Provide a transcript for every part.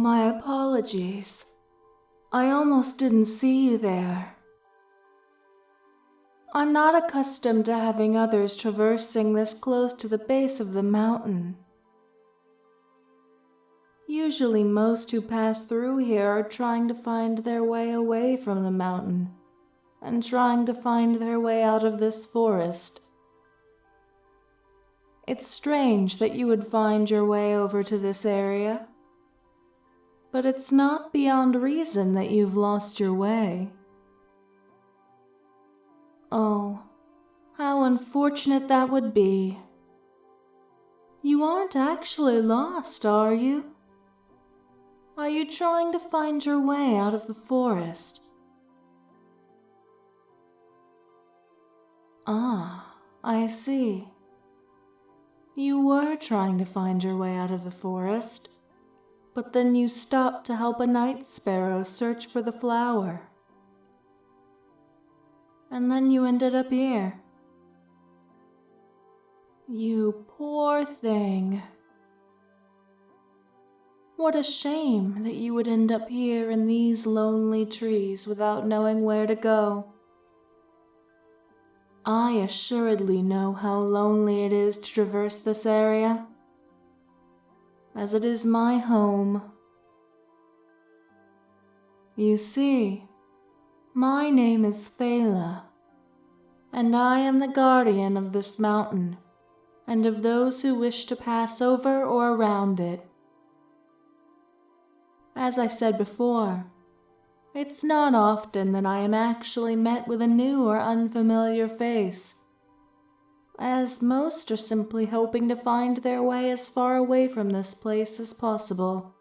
my apologies. I almost didn't see you there. I'm not accustomed to having others traversing this close to the base of the mountain. Usually most who pass through here are trying to find their way away from the mountain and trying to find their way out of this forest. It's strange that you would find your way over to this area, but it's not beyond reason that you've lost your way. Oh, how unfortunate that would be. You aren't actually lost, are you? Are you trying to find your way out of the forest? Ah, I see. You were trying to find your way out of the forest, but then you stopped to help a night sparrow search for the flower. And then you ended up here. You poor thing. What a shame that you would end up here in these lonely trees without knowing where to go. I assuredly know how lonely it is to traverse this area, as it is my home. You see, my name is Feylah, and I am the guardian of this mountain, and of those who wish to pass over or around it. As I said before, it's not often that I am actually met with a new or unfamiliar face, as most are simply hoping to find their way as far away from this place as possible.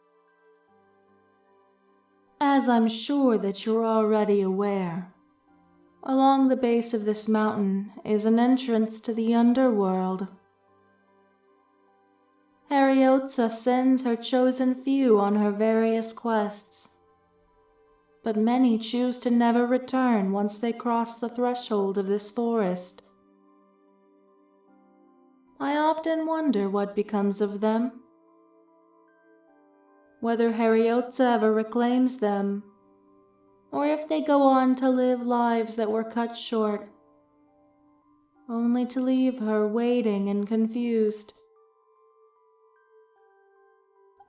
As I'm sure that you're already aware, along the base of this mountain is an entrance to the underworld. Haywood sends her chosen few on her various quests, but many choose to never return once they cross the threshold of this forest. I often wonder what becomes of them, whether Haywood ever reclaims them, or if they go on to live lives that were cut short, only to leave her waiting and confused.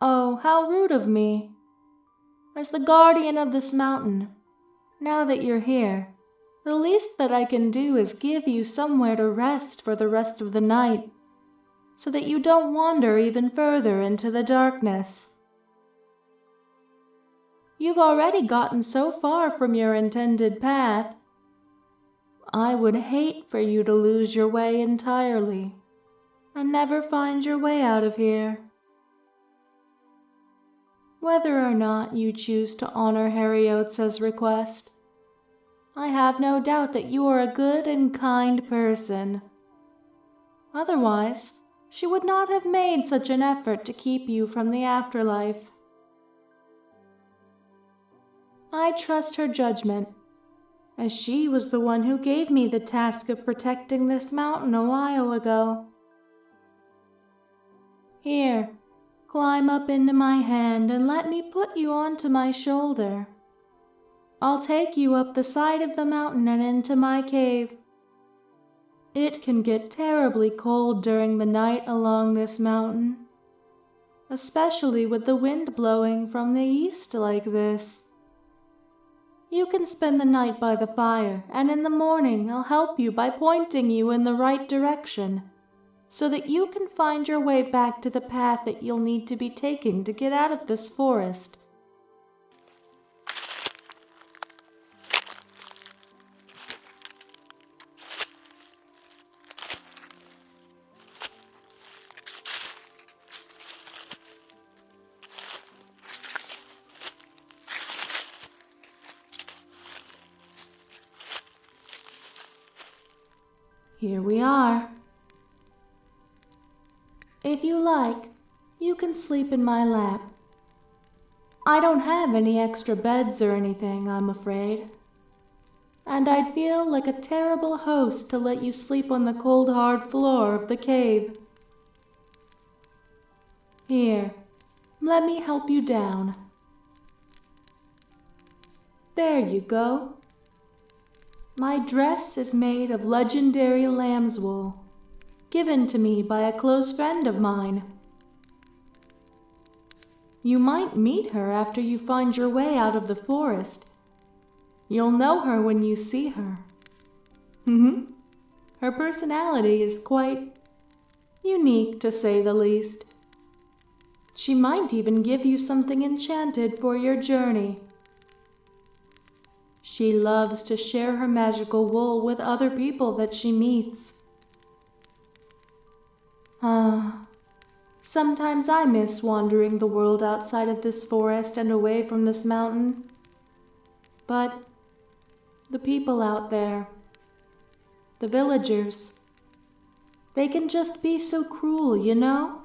Oh, how rude of me! As the guardian of this mountain, now that you're here, the least that I can do is give you somewhere to rest for the rest of the night, so that you don't wander even further into the darkness. You've already gotten so far from your intended path. I would hate for you to lose your way entirely, and never find your way out of here. Whether or not you choose to honor Haywood's request, I have no doubt that you are a good and kind person. Otherwise, she would not have made such an effort to keep you from the afterlife. I trust her judgment, as she was the one who gave me the task of protecting this mountain a while ago. Here, climb up into my hand and let me put you onto my shoulder. I'll take you up the side of the mountain and into my cave. It can get terribly cold during the night along this mountain, especially with the wind blowing from the east like this. You can spend the night by the fire, and in the morning I'll help you by pointing you in the right direction, so that you can find your way back to the path that you'll need to be taking to get out of this forest. Here we are. If you like, you can sleep in my lap. I don't have any extra beds or anything, I'm afraid. And I'd feel like a terrible host to let you sleep on the cold, hard floor of the cave. Here, let me help you down. There you go. My dress is made of legendary lamb's wool, given to me by a close friend of mine. You might meet her after you find your way out of the forest. You'll know her when you see her. Her personality is quite unique, to say the least. She might even give you something enchanted for your journey. She loves to share her magical wool with other people that she meets. Sometimes I miss wandering the world outside of this forest and away from this mountain. But the people out there, the villagers, they can just be so cruel, you know?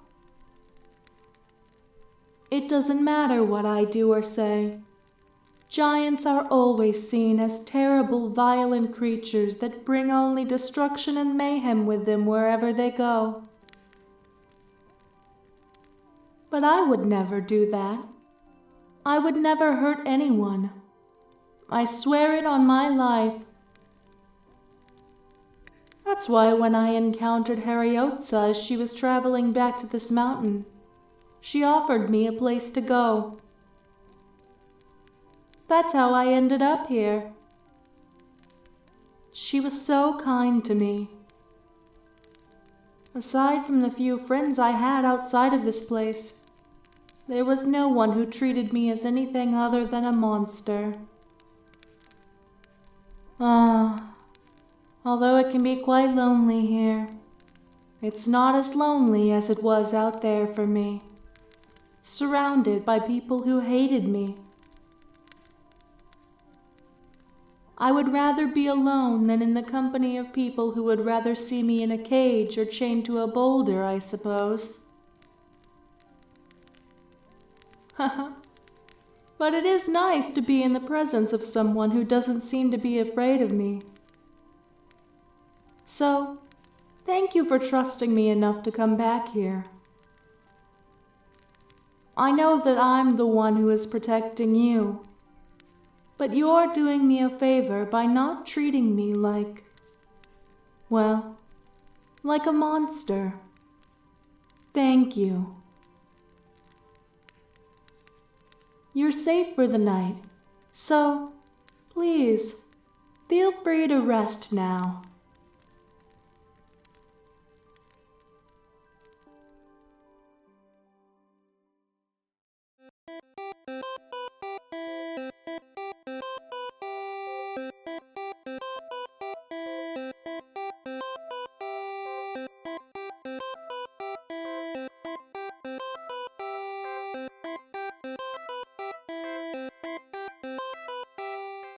It doesn't matter what I do or say. Giants are always seen as terrible, violent creatures that bring only destruction and mayhem with them wherever they go. But I would never do that. I would never hurt anyone. I swear it on my life. That's why when I encountered Harriotza as she was traveling back to this mountain, she offered me a place to go. That's how I ended up here. She was so kind to me. Aside from the few friends I had outside of this place, there was no one who treated me as anything other than a monster. Although it can be quite lonely here, it's not as lonely as it was out there for me, surrounded by people who hated me. I would rather be alone than in the company of people who would rather see me in a cage or chained to a boulder, I suppose. But it is nice to be in the presence of someone who doesn't seem to be afraid of me. So, thank you for trusting me enough to come back here. I know that I'm the one who is protecting you, but you're doing me a favor by not treating me like a monster. Thank you. You're safe for the night, so please, feel free to rest now.